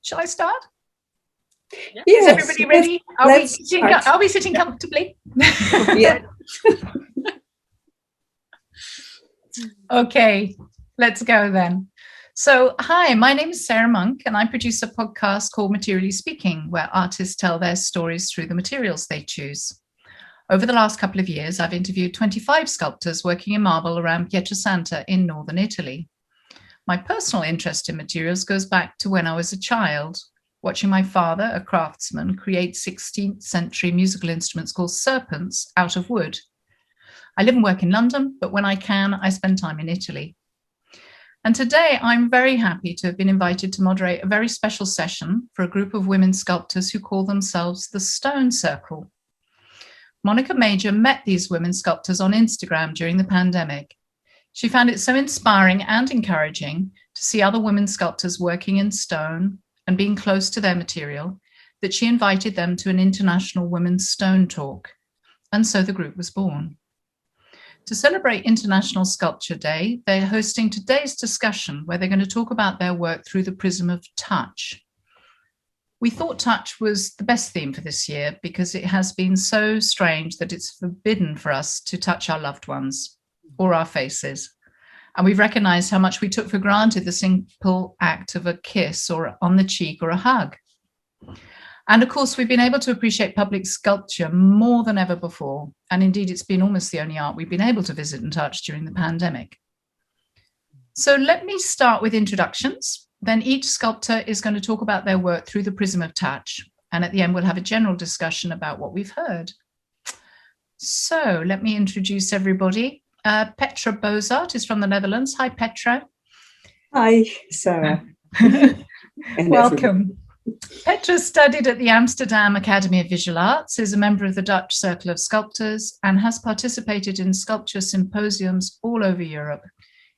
Shall I start? Yeah. Yes, is everybody ready? Are we sitting comfortably? Yeah. Okay, let's go then. So, hi, my name is Sarah Monk, and I produce a podcast called Materially Speaking, where artists tell their stories through the materials they choose. Over the last couple of years, I've interviewed 25 sculptors working in marble around Pietrasanta in northern Italy. My personal interest in materials goes back to when I was a child, watching my father, a craftsman, create 16th century musical instruments called serpents out of wood. I live and work in London, but when I can, I spend time in Italy. And today I'm very happy to have been invited to moderate a very special session for a group of women sculptors who call themselves the Stone Circle. Monika Majer met these women sculptors on Instagram during the pandemic. She found it so inspiring and encouraging to see other women sculptors working in stone and being close to their material that she invited them to an International Women's Stone Talk. And so the group was born. To celebrate International Sculpture Day, they're hosting today's discussion where they're going to talk about their work through the prism of touch. We thought touch was the best theme for this year because it has been so strange that it's forbidden for us to touch our loved ones or our faces. And we've recognized how much we took for granted the simple act of a kiss or on the cheek or a hug. And of course, we've been able to appreciate public sculpture more than ever before. And indeed, it's been almost the only art we've been able to visit and touch during the pandemic. So let me start with introductions. Then each sculptor is going to talk about their work through the prism of touch. And at the end, we'll have a general discussion about what we've heard. So let me introduce everybody. Petra Boshart is from the Netherlands. Hi, Petra. Hi, Sarah. Welcome. Petra studied at the Amsterdam Academy of Visual Arts, is a member of the Dutch Circle of Sculptors, and has participated in sculpture symposiums all over Europe,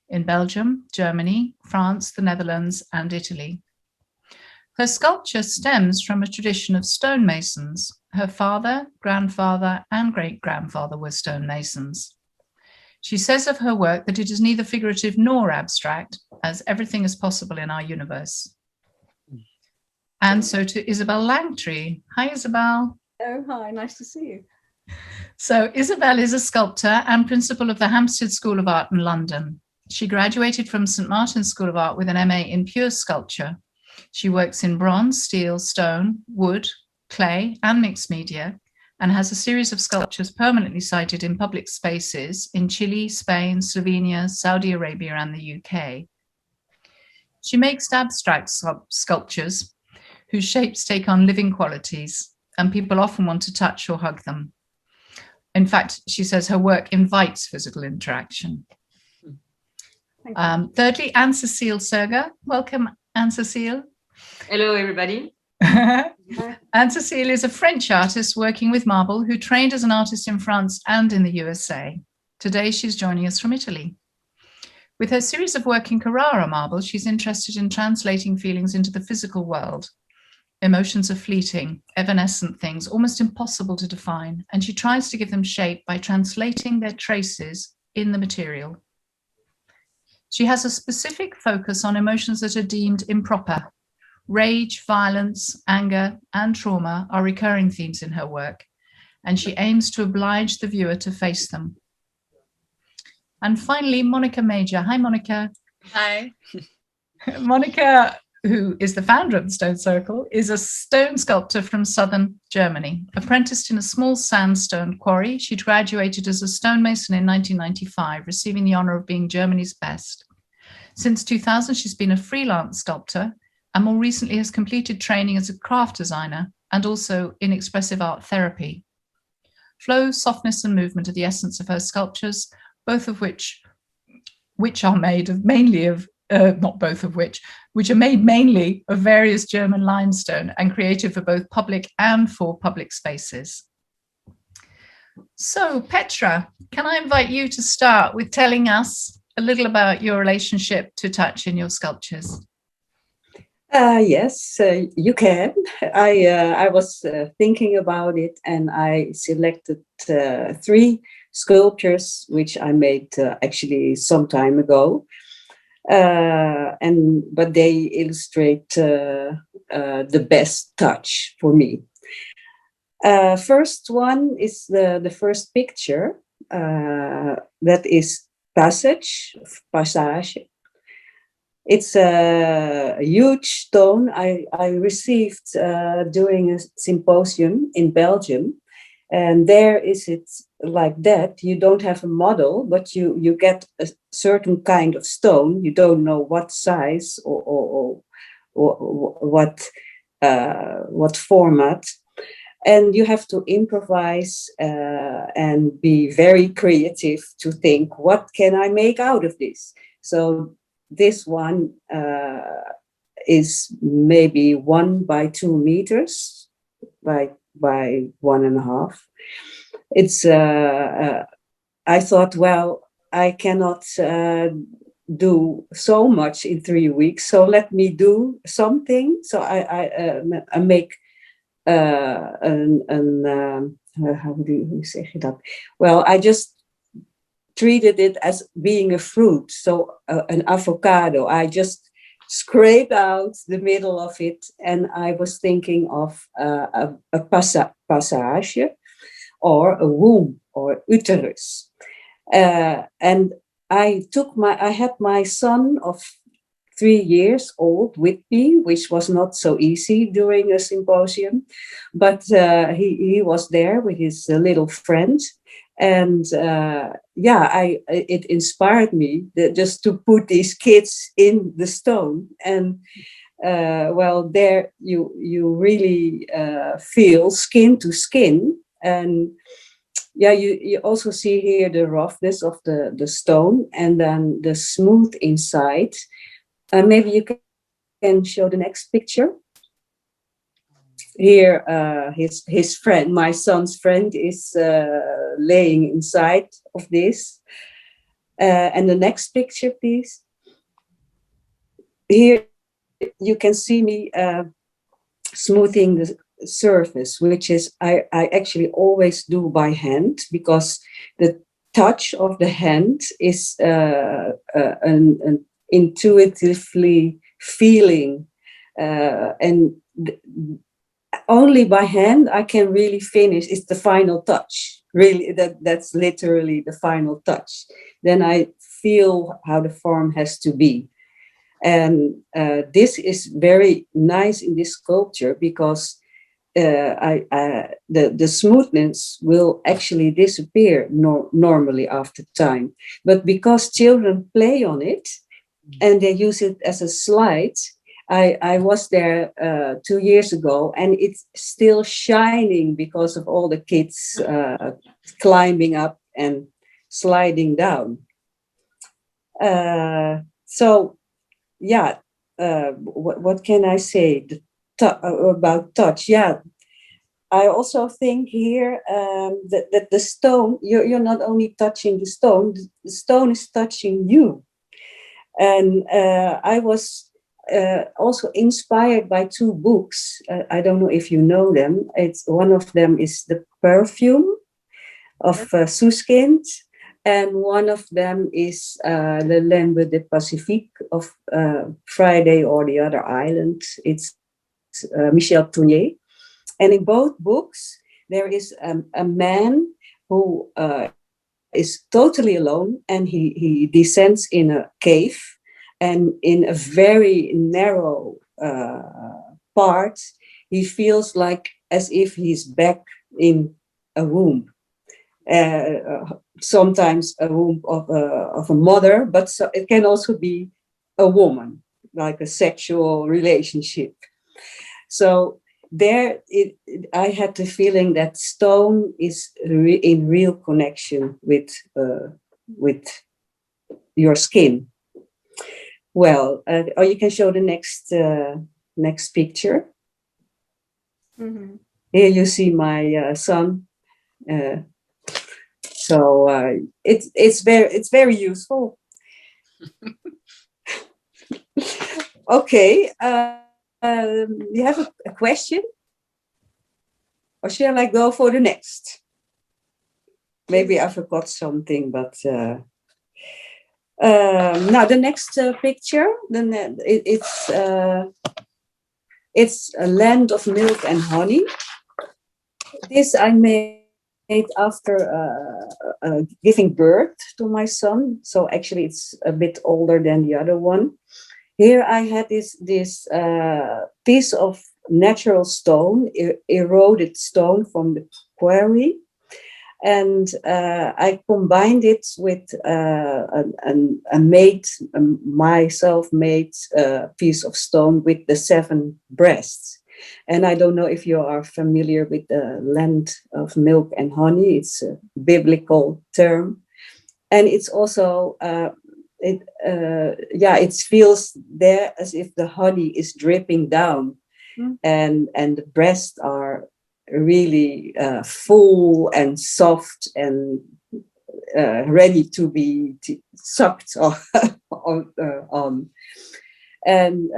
in Belgium, Germany, France, the Netherlands, and Italy. Her sculpture stems from a tradition of stonemasons. Her father, grandfather, and great-grandfather were stonemasons. She says of her work that it is neither figurative nor abstract, as everything is possible in our universe. And so to Isabel Langtry. Hi, Isabel. Oh, hi, nice to see you. So Isabel is a sculptor and principal of the Hampstead School of Art in London. She graduated from St. Martin's School of Art with an MA in pure sculpture. She works in bronze, steel, stone, wood, clay, and mixed media, and has a series of sculptures permanently sited in public spaces in Chile, Spain, Slovenia, Saudi Arabia, and the UK. She makes abstract sculptures whose shapes take on living qualities, and people often want to touch or hug them. In fact, she says her work invites physical interaction. Thirdly, Anne-Cécile Surga. Welcome, Anne-Cécile. Hello, everybody. Anne-Cécile is a French artist working with marble who trained as an artist in France and in the USA. Today, she's joining us from Italy. With her series of work in Carrara marble, she's interested in translating feelings into the physical world. Emotions are fleeting, evanescent things, almost impossible to define, and she tries to give them shape by translating their traces in the material. She has a specific focus on emotions that are deemed improper. Rage, violence, anger, and trauma are recurring themes in her work, and she aims to oblige the viewer to face them. And finally, Monika Majer. Hi, Monika. Hi. Monika, who is the founder of the Stone Circle, is a stone sculptor from southern Germany. Apprenticed in a small sandstone quarry, she graduated as a stonemason in 1995, receiving the honor of being Germany's best. Since 2000, she's been a freelance sculptor, and more recently has completed training as a craft designer and also in expressive art therapy. Flow, softness, and movement are the essence of her sculptures, both of which are made of mainly of which are made mainly of various German limestone and created for both public and for public spaces. So, Petra, can I invite you to start with telling us a little about your relationship to touch in your sculptures? Yes, you can. I was thinking about it, and I selected 3 sculptures which I made actually some time ago. But they illustrate the best touch for me. First one is the first picture. That is passage. It's a huge stone I received during a symposium in Belgium. And there is it like that. You don't have a model, but you get a certain kind of stone. You don't know what size or what format. And you have to improvise and be very creative to think, what can I make out of this? So this one is maybe 1 by 2 meters by 1.5. It's I thought, well, I cannot do so much in 3 weeks, so let me do something. So I make how do you say that? Well, I just treated it as being a fruit. So an avocado, I just scraped out the middle of it, and I was thinking of a passage or a womb or uterus. And I had my son of 3 years old with me, which was not so easy during a symposium, but he was there with his little friend. And it inspired me just to put these kids in the stone. And there you really feel skin to skin. And you also see here the roughness of the stone, and then the smooth inside. Maybe you can show the next picture. Here, his friend, my son's friend, is laying inside of this. And the next picture, please. Here you can see me smoothing the surface, which is I actually always do by hand, because the touch of the hand is an intuitively feeling, and only by hand I can really finish. It's the final touch. Really, that's literally the final touch. Then I feel how the form has to be. And this is very nice in this sculpture, because the smoothness will actually disappear normally after time. But because children play on it and they use it as a slide, I was there 2 years ago, and it's still shining because of all the kids climbing up and sliding down. What can I say about touch? Yeah, I also think here that the stone, you're not only touching the stone is touching you. And I was also inspired by 2 books. I don't know if you know them. One of them is The Perfume of Suskind, and one of them is Le Limbe de Pacifique of Friday or the Other Island. It's Michel Tournier. And in both books, there is a man who is totally alone, and he descends in a cave, and in a very narrow part, he feels like as if he's back in a womb. Sometimes a womb of a mother, but it can also be a woman, like a sexual relationship. So there, I had the feeling that stone is in real connection with your skin. Well, or you can show the next picture. Mm-hmm. Here you see my son. So it's very useful. Okay, you have a question, or shall I go for the next? Maybe I forgot something, but now the next picture. Then it's It's a land of milk and honey. This I made after giving birth to my son. So actually it's a bit older than the other one. Here I had this piece of natural stone, eroded stone from the quarry. And I combined it with a myself-made piece of stone with the 7 breasts. And I don't know if you are familiar with the land of milk and honey. It's a biblical term. And it's also, it feels there as if the honey is dripping down. And the breasts are really full and soft and ready to be sucked on. And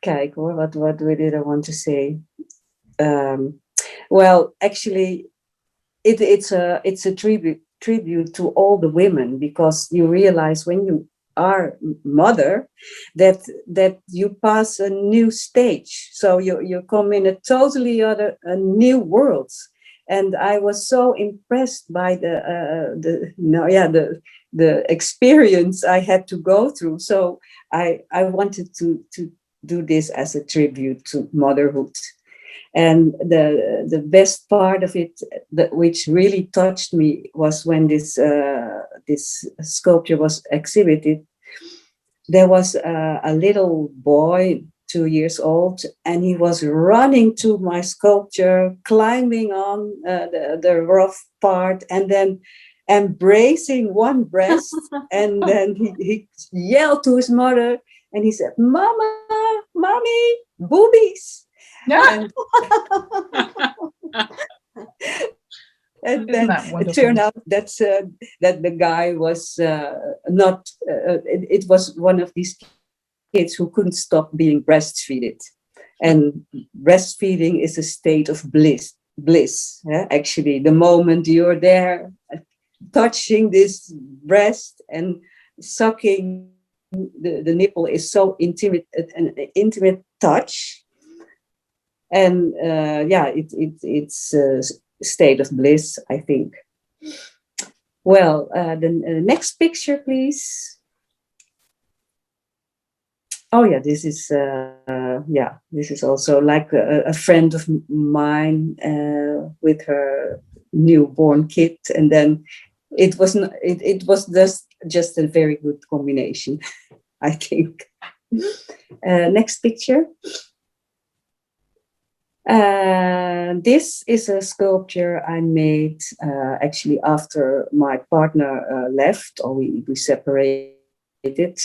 kijk hoor, what did I want to say? Well, actually, it's a tribute to all the women, because you realize when you are mother that you pass a new stage, so you come in a totally a new world. And I was so impressed by the experience I had to go through. So I wanted to do this as a tribute to motherhood. And the best part of it, which really touched me, was when this sculpture was exhibited. There was a little boy, 2 years old, and he was running to my sculpture, climbing on the rough part, and then embracing one breast. And then he yelled to his mother, and he said, "Mama, mommy, boobies." Yeah. And then it turned out that the guy was not. It was one of these kids who couldn't stop being breastfeeded, and breastfeeding is a state of bliss. Actually, the moment you're there, touching this breast and sucking the nipple is so intimate, an intimate touch. And it's a state of bliss, I think. Well, the next picture, please. Oh yeah, this is also like a friend of mine with her newborn kid, and then it was just a very good combination, I think. Next picture. This is a sculpture I made actually after my partner left, or we separated,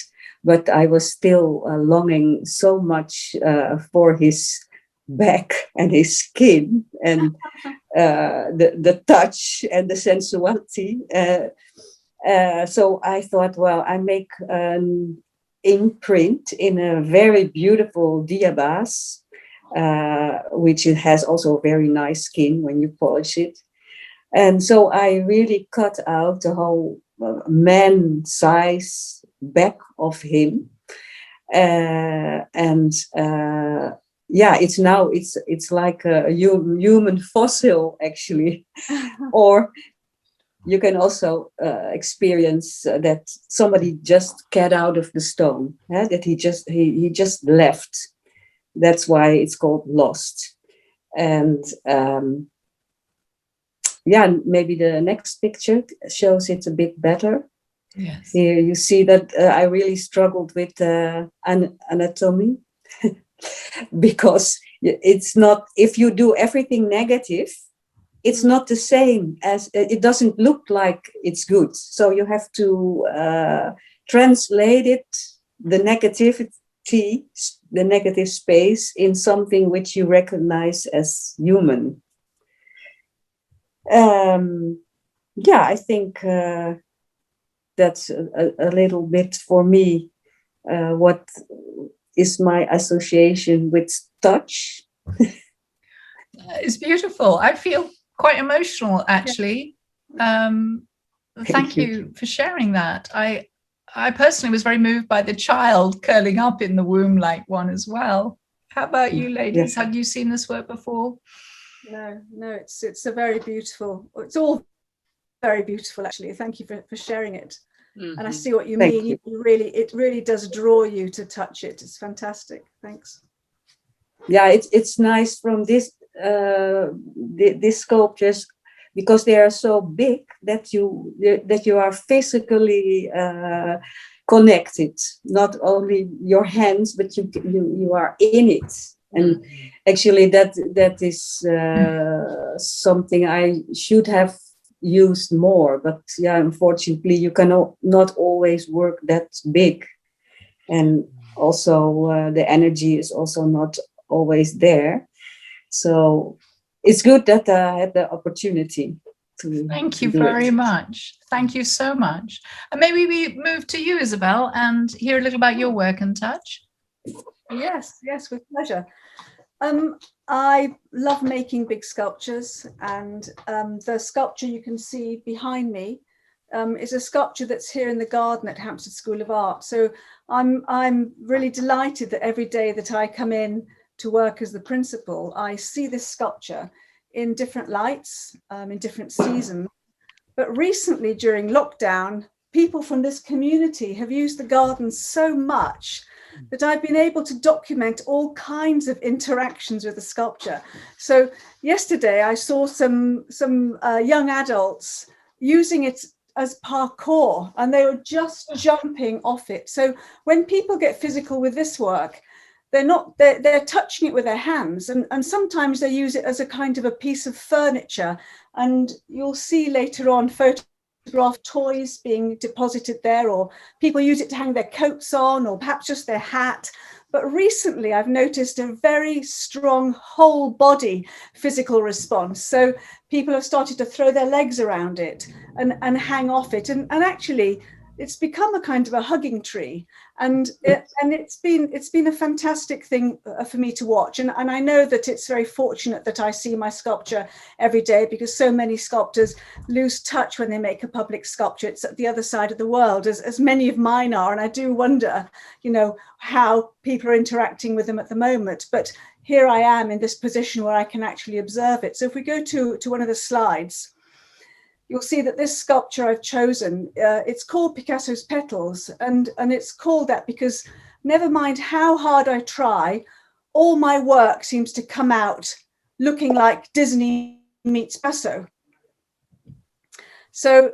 but I was still longing so much for his back and his skin and the touch and the sensuality. So I thought, well, I make an imprint in a very beautiful diabase, which it has also very nice skin when you polish it. And so I really cut out the whole man size back of him. It's like a human fossil, actually. Or you can also experience that somebody just got out of the stone, that he just left. That's why it's called Lost. And maybe the next picture shows it a bit better. Yes. Here you see that I really struggled with anatomy because it's not, if you do everything negative, it's not the same as, it doesn't look like it's good. So you have to translate it, the negative space, in something which you recognize as human. I think that's a little bit for me what is my association with touch. It's beautiful. I feel quite emotional, actually. Thank you for sharing that. I personally was very moved by the child curling up in the womb like one as well. How about you, ladies? Yes. Had you seen this work before? No, it's a very beautiful, it's all very beautiful, actually. Thank you for sharing it. Mm-hmm. And I see what you Thank mean. you. It really does draw you to touch it. It's fantastic. Thanks. Yeah, it's nice from this these sculptures, because they are so big that you are physically connected. Not only your hands, but you are in it. And actually, that is something I should have used more. But yeah, unfortunately, you cannot not always work that big, and also the energy is also not always there. So it's good that I had the opportunity to. Thank you do very it. much. Thank you so much. And maybe we move to you, Isabel, and hear a little about your work and touch. Yes, with pleasure. I love making big sculptures, and the sculpture you can see behind me is a sculpture that's here in the garden at Hampstead School of Art. So I'm really delighted that every day that I come in to work as the principal, I see this sculpture in different lights, in different seasons. But recently, during lockdown, people from this community have used the garden so much that I've been able to document all kinds of interactions with the sculpture. So yesterday I saw some young adults using it as parkour, and they were just jumping off it. So when people get physical with this work, they're touching it with their hands, and sometimes they use it as a kind of a piece of furniture. And you'll see later on photograph toys being deposited there, or people use it to hang their coats on, or perhaps just their hat. But recently I've noticed a very strong whole body physical response. So people have started to throw their legs around it and hang off it. And actually it's become a kind of a hugging tree. And it's been a fantastic thing for me to watch. And I know that it's very fortunate that I see my sculpture every day, because so many sculptors lose touch when they make a public sculpture. It's at the other side of the world, as many of mine are. And I do wonder, how people are interacting with them at the moment. But here I am in this position where I can actually observe it. So if we go to one of the slides, you'll see that this sculpture I've chosen, it's called Picasso's Petals, and it's called that because never mind how hard I try, all my work seems to come out looking like Disney meets Picasso. So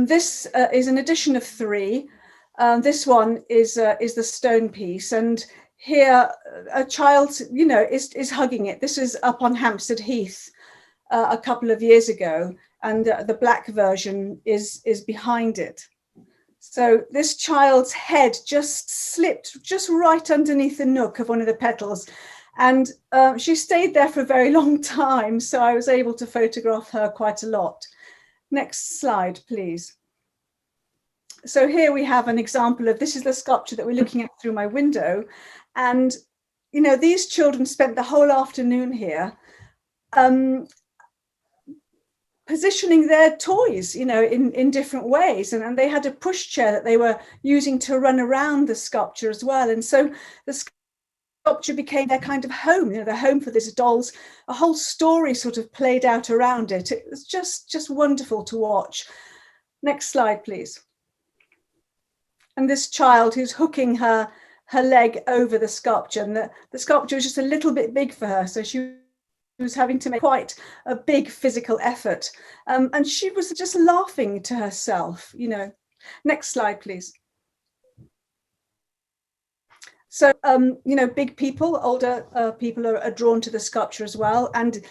this is an edition of 3. This one is the stone piece, and here a child, is hugging it. This is up on Hampstead Heath a couple of years ago, and the black version is behind it. So this child's head just slipped just right underneath the nook of one of the petals, and she stayed there for a very long time, so I was able to photograph her quite a lot. Next slide, please. So here we have an example of, this is the sculpture that we're looking at through my window, and these children spent the whole afternoon here positioning their toys, in different ways. And they had a pushchair that they were using to run around the sculpture as well. And so the sculpture became their kind of home, their home for these dolls. A whole story sort of played out around it. It was just wonderful to watch. Next slide, please. And this child who's hooking her leg over the sculpture, and the sculpture was just a little bit big for her. So she was having to make quite a big physical effort. And she was just laughing to herself, Next slide, please. So, big people, older people are drawn to the sculpture as well. And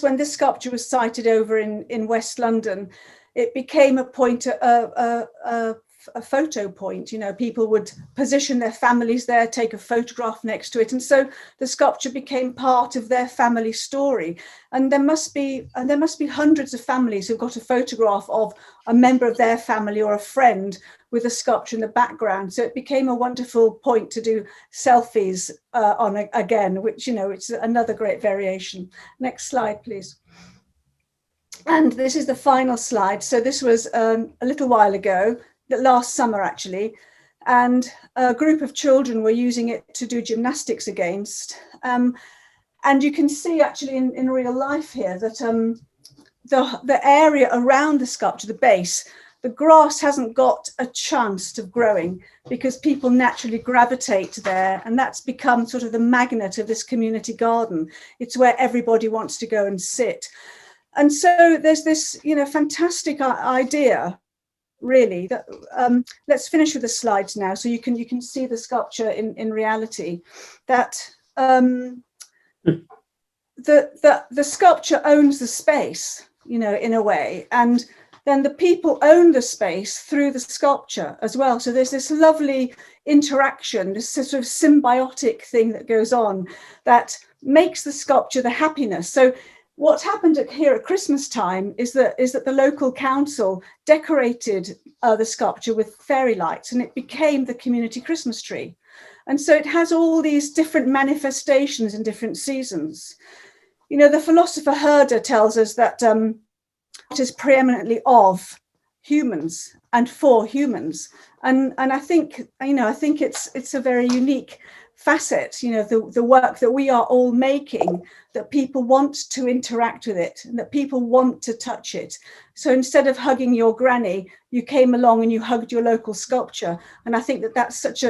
when this sculpture was sited over in West London, it became a point, a photo point. People would position their families there, take a photograph next to it, and so the sculpture became part of their family story. And there must be hundreds of families who've got a photograph of a member of their family or a friend with a sculpture in the background. So it became a wonderful point to do selfies on again, which it's another great variation. Next slide, please. And this is the final slide. So this was a little while ago, last summer actually, and a group of children were using it to do gymnastics against. And you can see actually in real life here that the area around the sculpture, the base, the grass hasn't got a chance of growing because people naturally gravitate there, and that's become sort of the magnet of this community garden. It's where everybody wants to go and sit. And so there's this, fantastic idea, really, that let's finish with the slides now so you can see the sculpture in reality, that the sculpture owns the space, in a way, and then the people own the space through the sculpture as well. So there's this lovely interaction, this sort of symbiotic thing that goes on that makes the sculpture the happiness. So what happened here at Christmas time is that the local council decorated the sculpture with fairy lights, and it became the community Christmas tree. And so it has all these different manifestations in different seasons. The philosopher Herder tells us that it is preeminently of humans and for humans. And I think, it's a very unique facet, the work that we are all making, that people want to interact with it and that people want to touch it. So instead of hugging your granny, you came along and you hugged your local sculpture. And I think that's such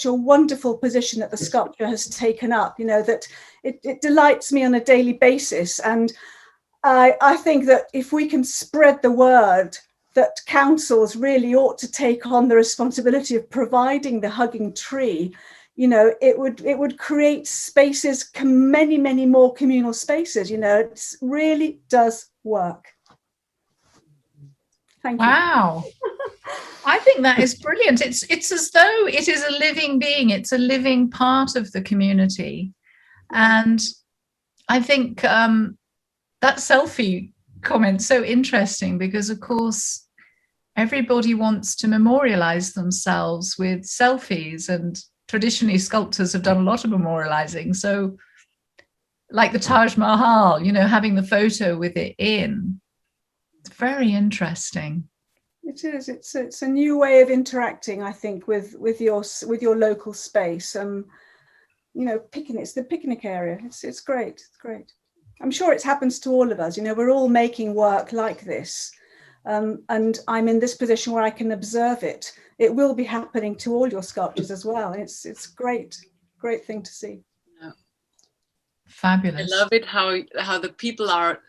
a wonderful position that the sculpture has taken up, that it delights me on a daily basis. And I think that if we can spread the word that councils really ought to take on the responsibility of providing the hugging tree, it would create spaces, many, many more communal spaces. It really does work. Thank you. Wow. I think that is brilliant. It's as though it is a living being. It's a living part of the community. And I think that selfie comment so interesting because, of course, everybody wants to memorialize themselves with selfies, and traditionally sculptors have done a lot of memorializing. So like the Taj Mahal, having the photo with it in, it's very interesting. It is. It's a new way of interacting, I think, with your local space. It's the picnic area. It's great. It's great. I'm sure it happens to all of us. We're all making work like this. And I'm in this position where I can observe it. It will be happening to all your sculptures as well. It's great thing to see. Yeah. Fabulous. I love it how the people are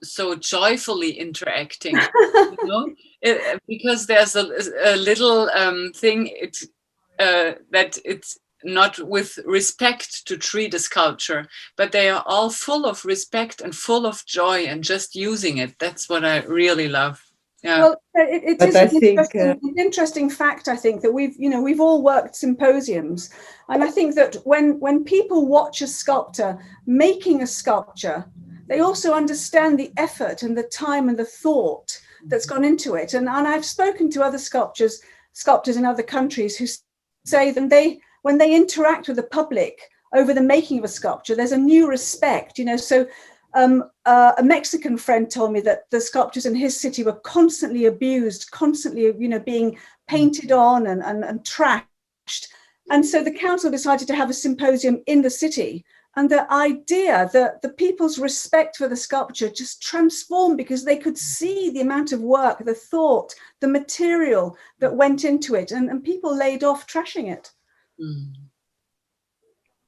so joyfully interacting, because there's a little thing that it's not with respect to treat a sculpture, but they are all full of respect and full of joy and just using it. That's what I really love. Yeah. Well, it is an interesting fact, I think, that we've all worked symposiums, and I think that when people watch a sculptor making a sculpture, they also understand the effort and the time and the thought that's gone into it. And I've spoken to other sculptors in other countries who say that when they interact with the public over the making of a sculpture, there's a new respect, So a Mexican friend told me that the sculptures in his city were constantly abused, constantly, being painted on and trashed. And so the council decided to have a symposium in the city. And the idea that the people's respect for the sculpture just transformed because they could see the amount of work, the thought, the material that went into it, and people laid off trashing it. Mm.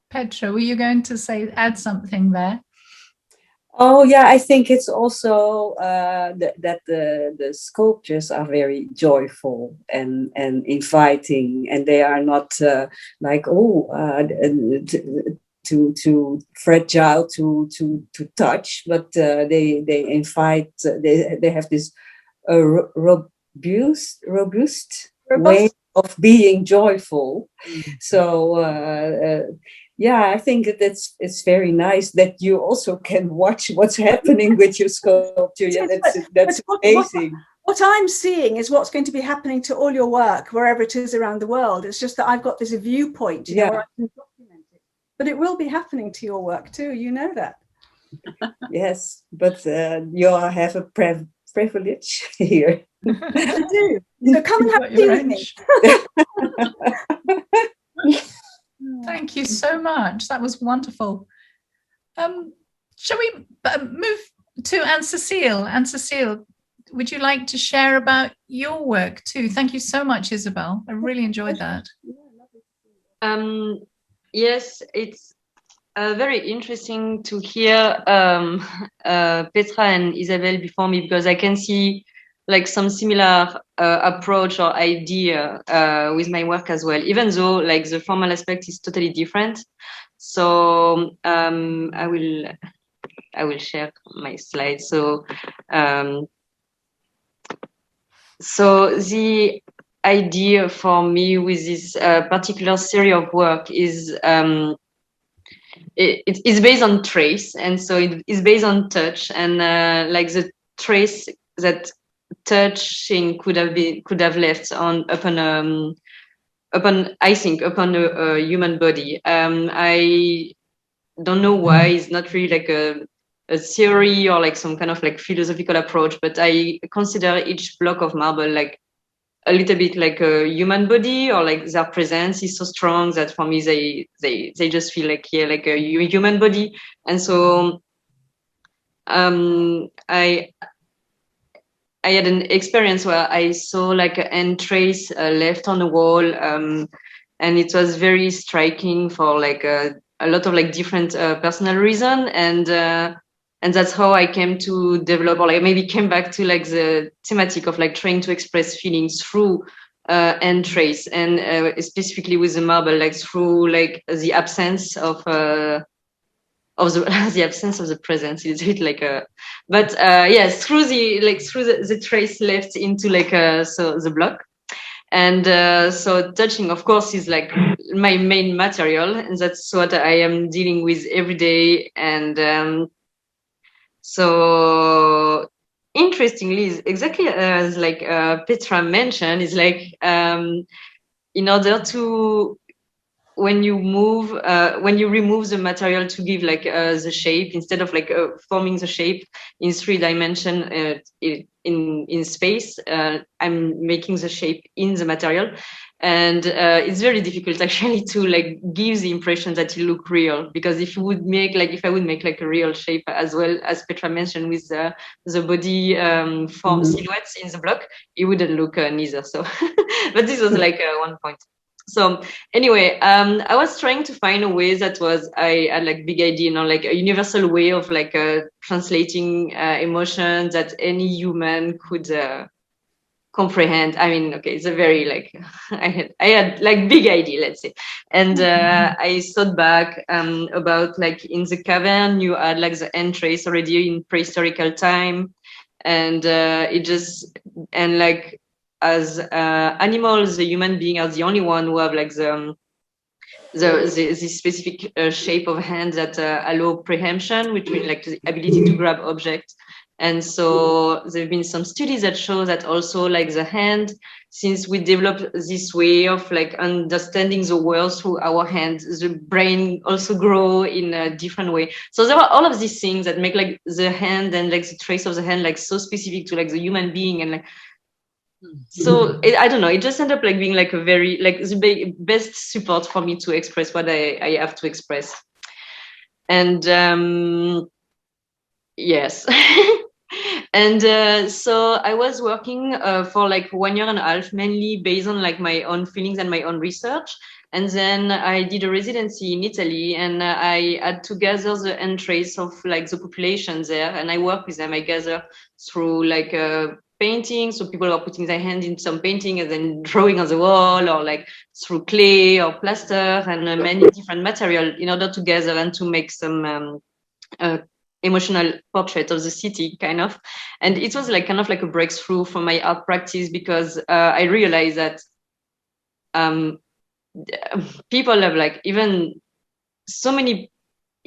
Petra, were you going to add something there? Oh yeah, I think it's also that the sculptures are very joyful and inviting, and they are not too fragile to touch, but they invite. They have this robust way of being joyful. So I think it's very nice that you also can watch what's happening with your sculpture. Yeah, that's amazing. What I'm seeing is what's going to be happening to all your work wherever it is around the world. It's just that I've got this viewpoint, where I can document it. But it will be happening to your work too. You know that. Yes, but you have a privilege here. I do. So come and have tea with me. Thank you so much. That was wonderful. Shall we move to Anne-Cécile? Anne-Cécile, would you like to share about your work too? Thank you so much, Isabel. I really enjoyed that. Yes, it's very interesting to hear Petra and Isabel before me, because I can see like some similar approach or idea with my work as well, even though like the formal aspect is totally different. So I will share my slides. So the idea for me with this particular series of work is it's based on trace, and so it is based on touch, and like the trace that touching could have left upon I think upon a human body. I don't know why. It's not really like a theory or like some kind of like philosophical approach, but I consider each block of marble like a little bit like a human body, or like their presence is so strong that for me they just feel like like a human body. And so I had an experience where I saw like an end trace left on the wall, and it was very striking for like a lot of like different personal reason, and that's how I came to develop, or like maybe came back to like the thematic of like trying to express feelings through end trace, and specifically with the marble, like through like the absence of the the absence of the presence. It's a bit like but yes, through the trace left into like so the block. And so touching, of course, is like my main material, and that's what I am dealing with every day. And so interestingly, is exactly as like Petra mentioned, is like in order to, when you remove the material to give like the shape, instead of like forming the shape in 3D in space, I'm making the shape in the material, and it's very difficult actually to like give the impression that you look real, because if I would make like a real shape, as well as Petra mentioned with the body form silhouettes in the block, it wouldn't look neither. So but this was like one point. So anyway, I was trying to find a way that I had like big idea, like a universal way of like translating emotions that any human could comprehend. I mean, okay, it's a very like I had like big idea, let's say. And I thought back about like in the cavern you had like the end trace already in prehistorical time, and like as animals, the human being are the only one who have like the specific shape of hand that allow prehension, which means like the ability to grab objects. And so there have been some studies that show that also like the hand, since we developed this way of like understanding the world through our hands, the brain also grow in a different way. So there are all of these things that make like the hand and like the trace of the hand like so specific to like the human being, and like so I don't know, it just ended up like being like a very like the best support for me to express what I have to express. And yes. And so I was working for like 1.5 years, mainly based on like my own feelings and my own research. And then I did a residency in Italy, and I had to gather the end trace of like the population there, and I work with them. I gather through like painting, so people are putting their hand in some painting and then drawing on the wall, or like through clay or plaster and many different material, in order to gather and to make some emotional portrait of the city, kind of. And it was like kind of like a breakthrough for my art practice, because I realized that people have like even so many,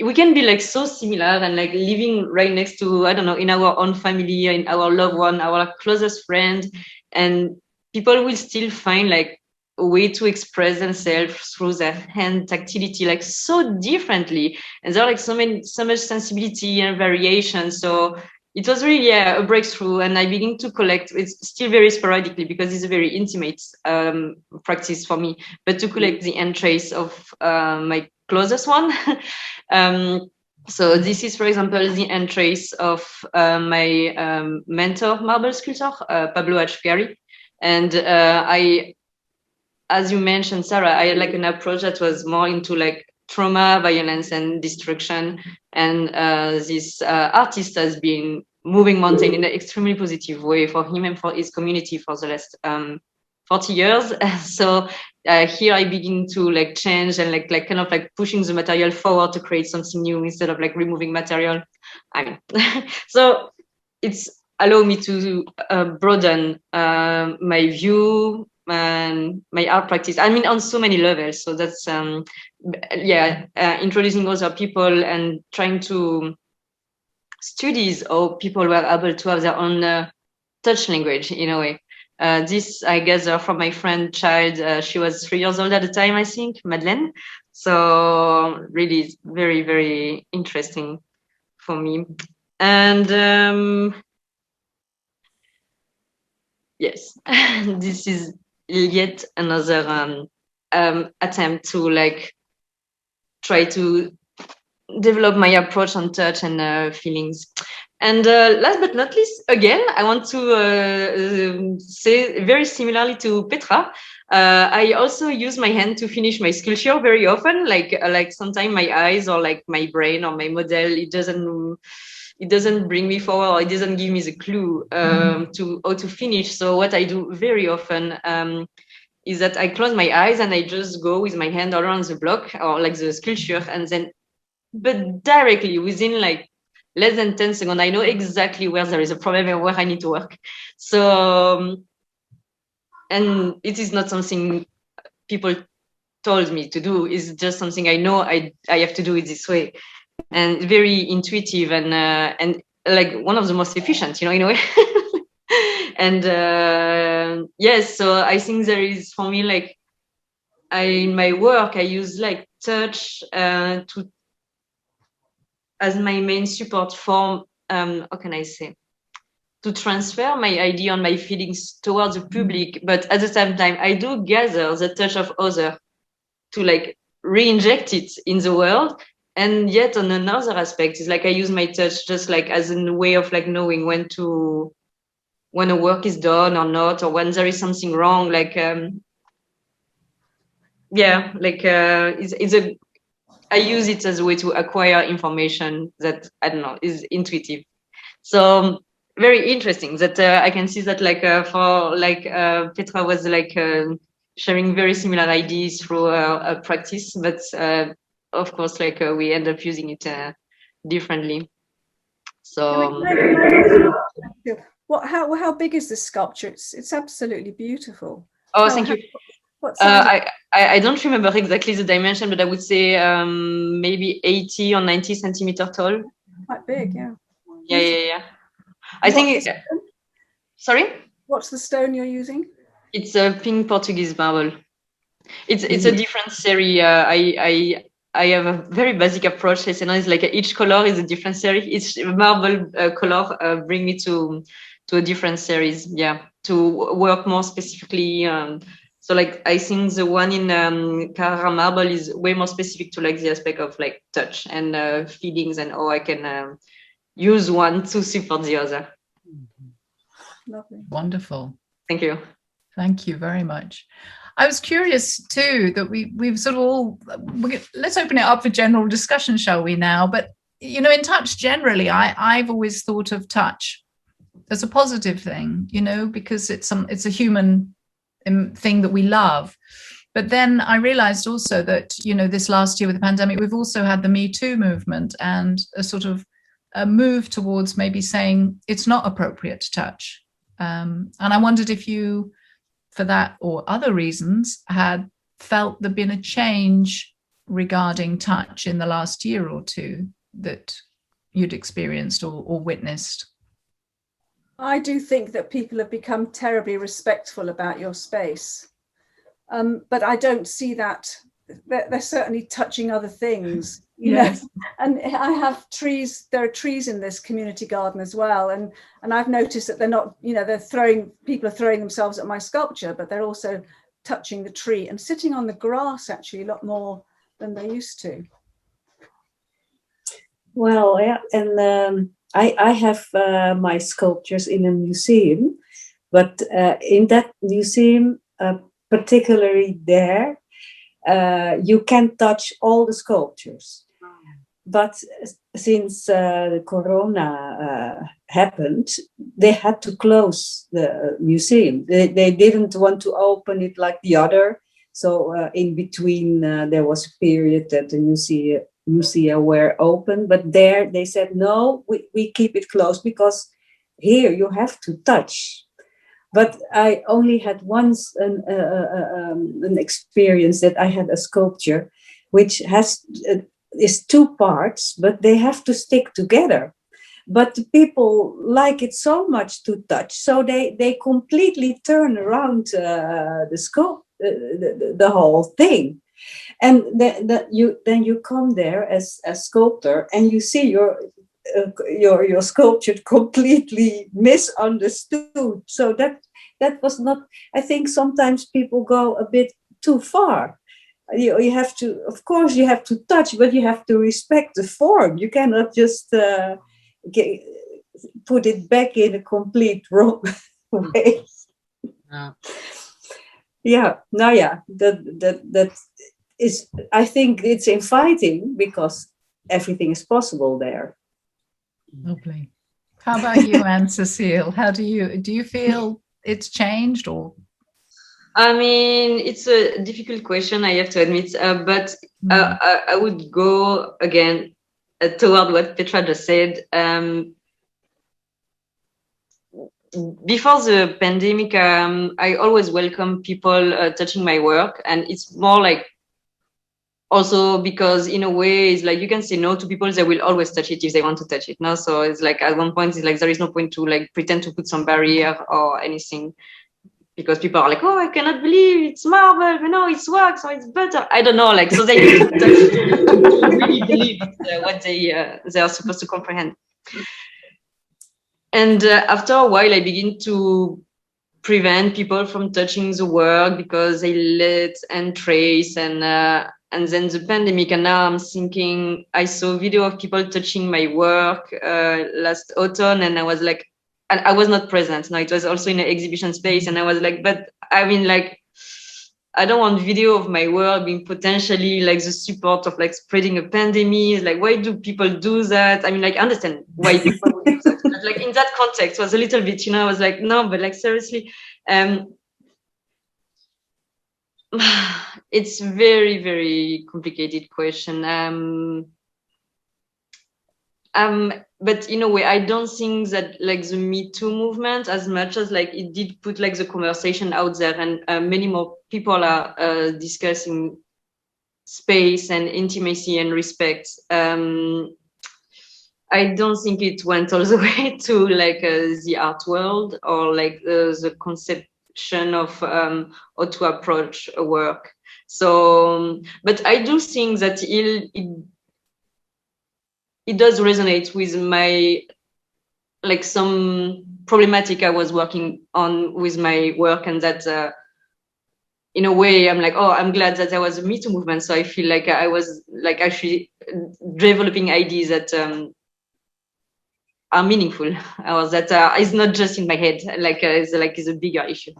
we can be like so similar and like living right next to, I don't know, in our own family, in our loved one, our closest friend, and people will still find like a way to express themselves through their hand tactility like so differently, and there are like so much sensibility and variation. So it was really a breakthrough, and I began to collect. It's still very sporadically because it's a very intimate practice for me, but to collect the entrails of my closest one. So this is, for example, the entrails of my mentor marble sculptor, Pablo H. Langtry. And I, as you mentioned, Sarah, I had like an approach that was more into like trauma, violence, and destruction. And this artist has been moving mountain in an extremely positive way for him and for his community for the last 40 years. So here I begin to like change and like kind of like pushing the material forward to create something new instead of like removing material. I mean, so it's allowed me to broaden my view and my art practice. I mean, on so many levels. So that's introducing other people and trying to studies how people were able to have their own touch language in a way. This I gather from my friend child. She was 3 years old at the time, I think, Madeleine. So really very, very interesting for me. And yes, this is yet another attempt to like try to develop my approach on touch and feelings. And last but not least, again, I want to say very similarly to Petra, I also use my hand to finish my sculpture very often. Like sometimes my eyes or like my brain or my model, it doesn't bring me forward, or it doesn't give me the clue to how to finish. So what I do very often is that I close my eyes and I just go with my hand all around the block or like the sculpture, and then, but directly within like less than 10 seconds, I know exactly where there is a problem and where I need to work. So, and it is not something people told me to do. It's just something I know I have to do it this way, and very intuitive and like one of the most efficient, in a way. And yes, so I think there is for me like in my work I use like touch to as my main support form. How can I say? To transfer my idea and my feelings towards the public, but at the same time, I do gather the touch of others to like re-inject it in the world. And yet on another aspect, is like I use my touch just like as a way of like knowing when a work is done or not, or when there is something wrong. Like I use it as a way to acquire information that I don't know is intuitive. So very interesting that I can see that like for like Petra was like sharing very similar ideas through a practice, but of course like we end up using it differently. So how big is this sculpture? It's absolutely beautiful. Thank you. I don't remember exactly the dimension, but I would say maybe 80 or 90 centimeter tall. Quite big, yeah. Yeah. I think. Sorry? What's the stone you're using? It's a pink Portuguese marble. It's a different series. I have a very basic approach. It's like each color is a different series. Each marble color bring me to a different series. Yeah, to work more specifically. So like I think the one in Carrara marble is way more specific to like the aspect of like touch and feelings and how I can use one to support the other. Lovely. Wonderful. Thank you. Thank you very much. I was curious too that we've sort of let's open it up for general discussion, shall we now? But in touch generally, I've always thought of touch as a positive thing, because it's a human thing that we love. But then I realized also that this last year with the pandemic, we've also had the Me Too movement and a sort of a move towards maybe saying it's not appropriate to touch. And I wondered if you, for that or other reasons, had felt there'd been a change regarding touch in the last year or two that you'd experienced or witnessed. I do think that people have become terribly respectful about your space. But I don't see that they're certainly touching other things, you Yes. know. And I have trees. There are trees in this community garden as well, and I've noticed that they're not, you know, people are throwing themselves at my sculpture, but they're also touching the tree and sitting on the grass actually a lot more than they used to. Well, yeah, and I have my sculptures in a museum, but in that museum, particularly there, you can touch all the sculptures. But since the corona happened, they had to close the museum. They didn't want to open it like the other. So in between, there was a period that the museum were open. But there they said, no, we keep it closed because here you have to touch. But I only had once an experience that I had a sculpture which is two parts, but they have to stick together. But the people like it so much to touch, so they completely turn around the whole thing. And then you come there as a sculptor and you see your sculpture completely misunderstood. So that was not, I think sometimes people go a bit too far. You have to, of course, you have to touch, but you have to respect the form. You cannot just put it back in a complete wrong way. Yeah, no, yeah, that is, I think it's inviting because everything is possible there. Lovely. How about you, Anne-Cécile? How do you feel it's changed or? I mean, it's a difficult question, I have to admit, but I would go again toward what Petra just said. Before the pandemic, I always welcome people touching my work, and it's more like also because in a way it's like you can say no to people, they will always touch it if they want to touch it. No, so it's like at one point it's like there is no point to like pretend to put some barrier or anything. Because people are like, oh, I cannot believe it's marble, you know, it's wax or it's butter. I don't know, like, so they need to really believe what they are supposed to comprehend. And after a while, I begin to prevent people from touching the work because they let and trace and then the pandemic. And now I'm thinking, I saw a video of people touching my work last autumn, and I was like, and I was not present. No, it was also in an exhibition space. And I was like, but I mean, like, I don't want video of my work being potentially like the support of like spreading a pandemic. Like, why do people do that? I mean, like, I understand why people would do that. But like in that context was a little bit, you know, I was like, no, but like seriously, it's very, very complicated question. But in a way, I don't think that like the Me Too movement, as much as like it did put like the conversation out there, and many more people are discussing space and intimacy and respect. I don't think it went all the way to like the art world or like the conception of how to approach a work. So, but I do think that it does resonate with my, like some problematic I was working on with my work, and that in a way I'm like, oh, I'm glad that there was a Me Too movement. So I feel like I was like actually developing ideas that are meaningful, or that is not just in my head, like is a bigger issue.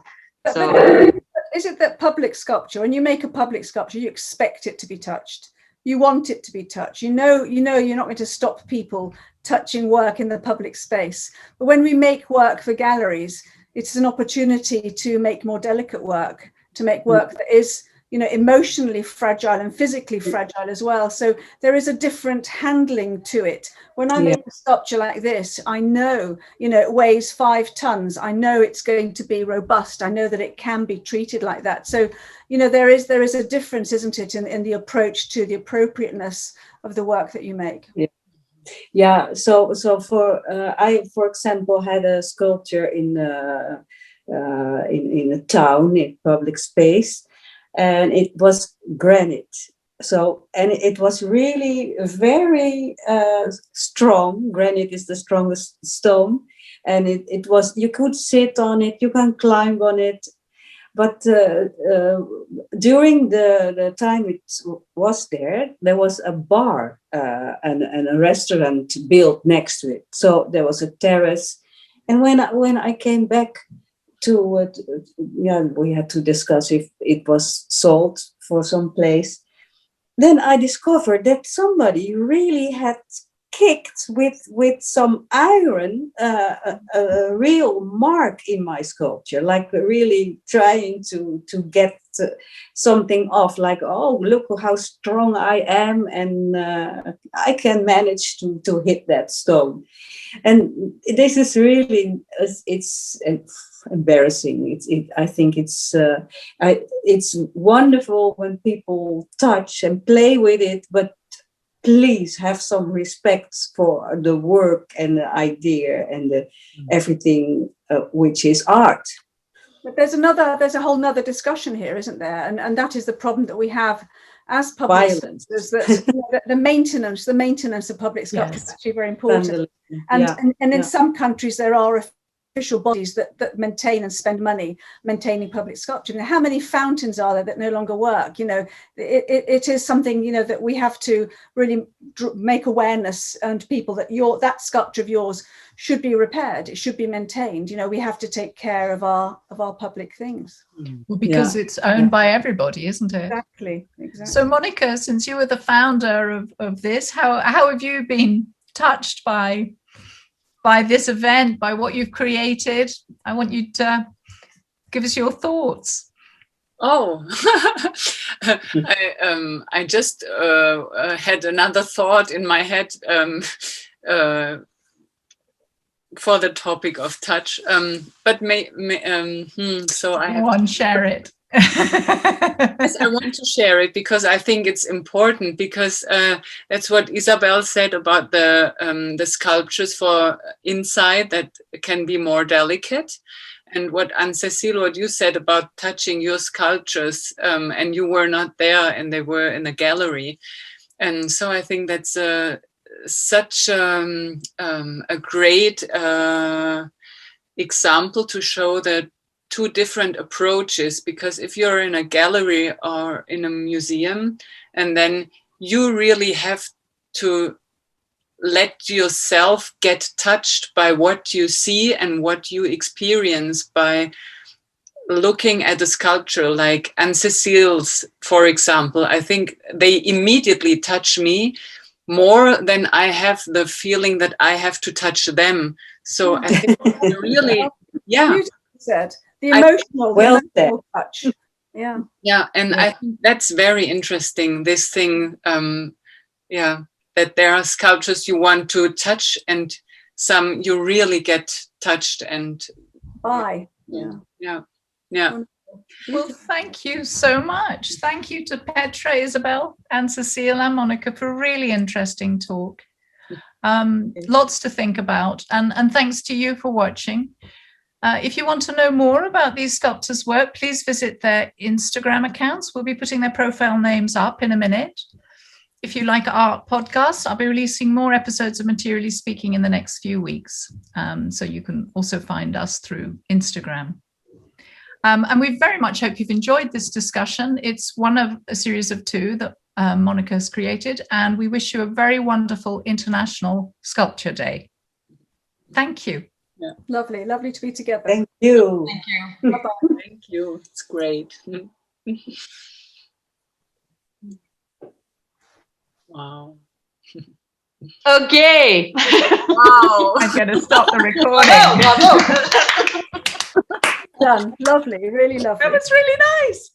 So is it that public sculpture, when you make a public sculpture, you expect it to be touched? You want it to be touched. You know, you're not going to stop people touching work in the public space. But when we make work for galleries, it's an opportunity to make more delicate work, to make work that is, you know, emotionally fragile and physically fragile as well. So there is a different handling to it. When I make a sculpture like this, I know, you know, it weighs 5 tons. I know it's going to be robust. I know that it can be treated like that. So, you know, there is a difference, isn't it, in the approach to the appropriateness of the work that you make. Yeah. So I, for example, had a sculpture in a town, in public space. and it was granite. So, and it was really very strong. Granite is the strongest stone, and it was, you could sit on it, you can climb on it. But during the time it was there was a bar and a restaurant built next to it. So there was a terrace. And when I came back to we had to discuss if it was sold for some place. Then I discovered that somebody really had kicked with some iron a real mark in my sculpture, like really trying to get something off, like, oh, look how strong I am, and I can manage to hit that stone. And this is really, it's embarrassing. I think it's wonderful when people touch and play with it, but please have some respect for the work and the idea and everything which is art. But there's a whole nother discussion here, isn't there? And that is the problem that we have as public sculptors, that the maintenance of public sculpture is actually very important. And in some countries there are official bodies that maintain and spend money maintaining public sculpture. Now, how many fountains are there that no longer work? You know, it is something, you know, that we have to really make awareness to people that that sculpture of yours should be repaired. It should be maintained. You know, we have to take care of our public things. Well, because it's owned by everybody, isn't it? Exactly. So, Monika, since you were the founder of this, how have you been touched by this event, by what you've created? I want you to give us your thoughts. Oh, I just had another thought in my head for the topic of touch, but so I have to share it. Yes, I want to share it because I think it's important, because that's what Isabel said about the sculptures for inside that can be more delicate, and what Anne-Cécile, what you said about touching your sculptures, and you were not there and they were in a gallery, and so I think that's such a great example to show that two different approaches, because if you're in a gallery or in a museum, and then you really have to let yourself get touched by what you see and what you experience by looking at a sculpture like Anne-Cécile's, for example. I think they immediately touch me more than I have the feeling that I have to touch them. So I think really, said. The emotional touch. Yeah. And I think that's very interesting, this thing, that there are sculptures you want to touch and some you really get touched and by. Well, thank you so much. Thank you to Petra, Isabel, Anne-Cécile and Monika for a really interesting talk. Lots to think about, and thanks to you for watching. If you want to know more about these sculptors' work, please visit their Instagram accounts. We'll be putting their profile names up in a minute. If you like art podcasts, I'll be releasing more episodes of Materially Speaking in the next few weeks. So you can also find us through Instagram. And we very much hope you've enjoyed this discussion. It's one of a series of two that Monika has created, and we wish you a very wonderful International Sculpture Day. Thank you. Yeah. Lovely to be together. Thank you. Thank you. Bye-bye. Thank you. It's great. Wow. Okay. Wow. I'm going to stop the recording. Bravo. Done. Lovely. Really lovely. That was really nice.